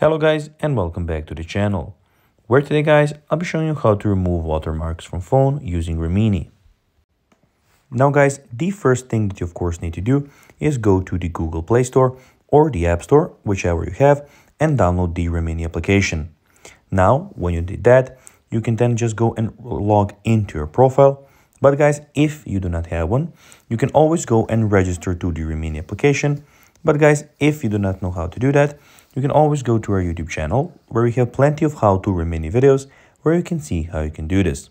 Hello guys and welcome back to the channel, where today guys I'll be showing you how to remove watermarks from phone using Remini. Now guys, the first thing that you of course need to do is go to the Google Play Store or the App Store, whichever you have, and download the Remini application. Now when you did that, you can then just go and log into your profile. But guys, if you do not have one, you can always go and register to the Remini application. But guys, if you do not know how to do that, you can always go to our YouTube channel, where we have plenty of how-to Remini videos, where you can see how you can do this.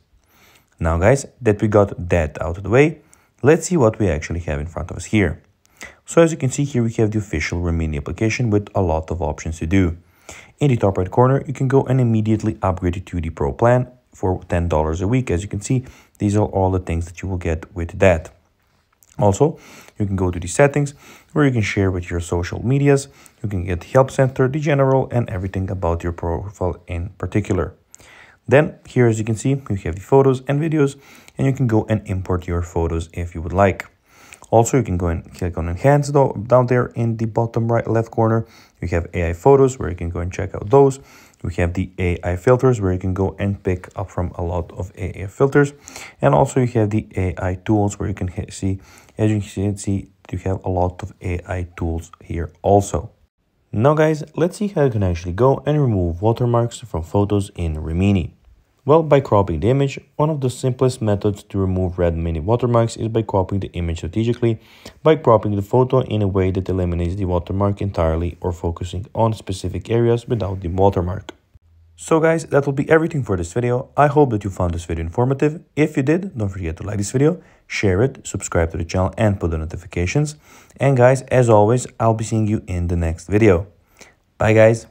Now guys, that we got that out of the way, let's see what we actually have in front of us here. So as you can see here, we have the official Remini application with a lot of options to do. In the top right corner, you can go and immediately upgrade it to the Pro plan for $10 a week. As you can see, these are all the things that you will get with that. Also, you can go to the settings where you can share with your social medias. You can get the help center, the general, and everything about your profile in particular. Then here, as you can see, you have the photos and videos, and you can go and import your photos if you would like. Also, you can go and click on enhance down there in the bottom right left corner. You have AI photos where you can go and check out those. We have the AI filters where you can go and pick up from a lot of AI filters. And also you have the AI tools where you can see, as you can see, you have a lot of AI tools here also. Now guys, let's see how you can actually go and remove watermarks from photos in Remini. Well, by cropping the image, one of the simplest methods to remove Remini watermarks is by cropping the image strategically, by cropping the photo in a way that eliminates the watermark entirely or focusing on specific areas without the watermark. So guys, that will be everything for this video. I hope that you found this video informative. If you did, don't forget to like this video, share it, subscribe to the channel and put the notifications. And guys, as always, I'll be seeing you in the next video. Bye guys.